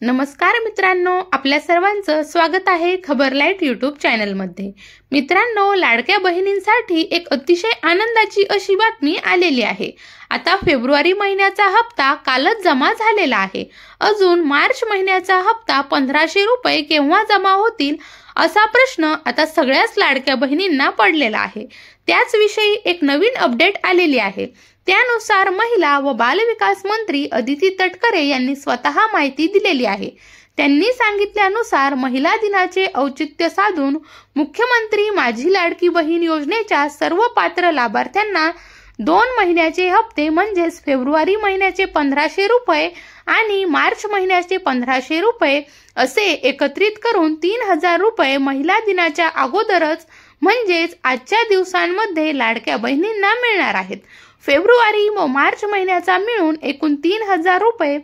नमस्कार मित्रांनो, आपल्या सर्वांचं स्वागत आहे खबरलाईट यूट्यूब चॅनलमध्ये। मित्रांनो, लाडक्या बहिणींसाठी एक अतिशय आनंदाची अशी बातमी आलेली आहे। आता फेब्रुवारी महिन्याचा हप्ता कालच जमा झालेला आहे। अजून मार्च महिन्याचा हप्ता 1500 रुपये केव्हा जमा होतील असा प्रश्न आता सगळ्याच लाडक्या बहिणींना पडलेला आहे। त्याच विषयी एक नवीन अपडेट आलेली आहे। त्यानुसार महिला व बालविकास मंत्री अदिती तटकरे यांनी स्वतः माहिती दिलेली आहे। त्यांनी सांगितल्यानुसार महिला दिनाचे औचित्य साधून मुख्यमंत्री माझी लाडकी बहीण योजनेच्या सर्व पात्र लाभार्थ्यांना 2 महिन्याचे हप्ते म्हणजेच फेब्रुवारी महिन्याचे 1500 रुपये आणि मार्च महिन्याचे 1500 रुपये असे एकत्रित करून 3000 रुपये महिला दिनाच्या अगोदरच म्हणजेच आजच्या दिवसांमध्ये लाडक्या बहिणींना मिळणार आहेत। फेब्रुवारी व मार्च महिन्याचा मिळून एकूण 3000 रुपये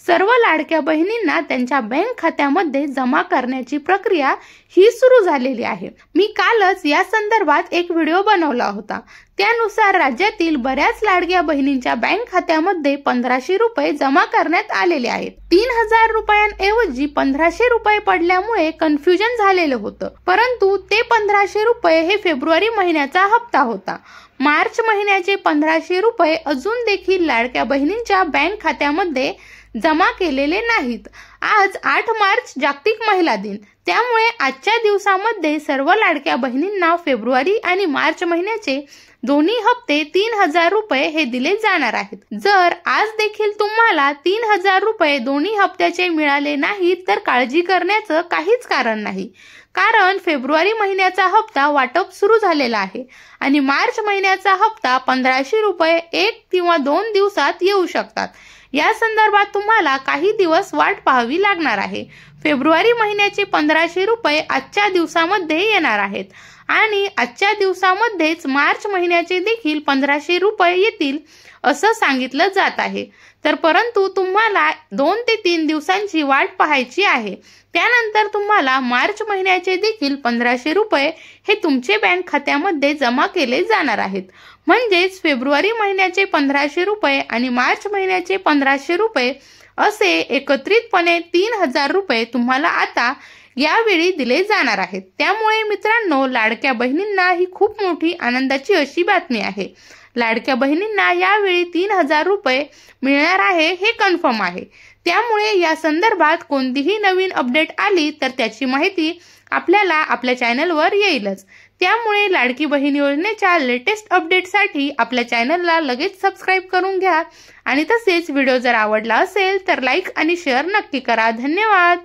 सर्व लाडक्या बहिणींना त्यांच्या बँक खात्यामध्ये जमा करण्याची प्रक्रिया ही सुरू झालेली आहे। मी कालच या संदर्भात एक व्हिडिओ बनवला होता। त्यानुसार राज्यातील बऱ्याच लाडक्या बहिणींच्या बँक खात्यामध्ये 1500 रुपये जमा करण्यात आलेले आहेत। 3000 रुपयांऐवजी 1500 रुपये पडल्यामुळे कन्फ्युजन झालेलं होतं, परंतु ते 1500 रुपये हे फेब्रुवारी महिन्याचा हप्ता होता। मार्च महिन्याचे 1500 रुपये अजून देखील लाडक्या बहिणींच्या बँक खात्यामध्ये जमा केलेले नाहीत। आज 8 मार्च जागतिक महिला दिन, त्यामुळे आजच्या दिवसामध्ये सर्व लाडक्या बहिणींना फेब्रुवारी आणि मार्च महिन्याचे दोन्ही हप्ते 3000 रुपये हे दिले जाणार आहेत। जर आज देखील तुम्हाला 3000 रुपये दोन्ही हप्त्याचे मिळाले नाही तर काळजी करण्याचं काहीच कारण नाही, कारण फेब्रुवारी महिन्याचा हप्ता वाटप सुरू झालेला आहे आणि मार्च महिन्याचा हप्ता 1500 रुपये 1 किंवा 2 दिवसात येऊ शकतात। या संदर्भात तुम्हाला काही दिवस वाट पाहावी लागणार आहे। फेब्रुवारी महिन्याचे 1500 रुपये आजच्या दिवसामध्ये येणार आहेत आणि आजच्या दिवसामध्येच मार्च महिन्याचे देखील 1500 रुपये येतील असं सांगितलं जात आहे। तर परंतु तुम्हाला 2 ते 3 दिवसांची वाट पाहायची आहे। त्यानंतर तुम्हाला मार्च महिन्याचे देखील 1500 रुपये हे तुमचे बँक खात्यामध्ये जमा केले जाणार आहेत। म्हणजेच फेब्रुवारी महिन्याचे 1500 रुपये आणि मार्च महिन्याचे 1500 रुपये असे एकत्रितपणे 3000 रुपये तुम्हाला आता यावेळी दिले जाणार आहेत। त्यामुळे मित्रांनो, लाडक्या बहिणींना ही खूप मोठी आनंदाची अशी बातमी आहे। लाडक्या बहिणींना यावेळी 3000 रुपये मिळणार आहे हे कन्फर्म आहे। त्यामुळे या संदर्भात कोणतीही नवीन अपडेट आली तर त्याची माहिती आपल्याला आपल्या चॅनलवर येईलच। त्यामुळे लाडकी बहीण योजनेच्या लेटेस्ट अपडेटसाठी आपल्या चॅनलला लगेच सबस्क्राइब करून घ्या आणि तसेच व्हिडिओ जर आवडला असेल तर लाईक आणि शेअर नक्की करा। धन्यवाद।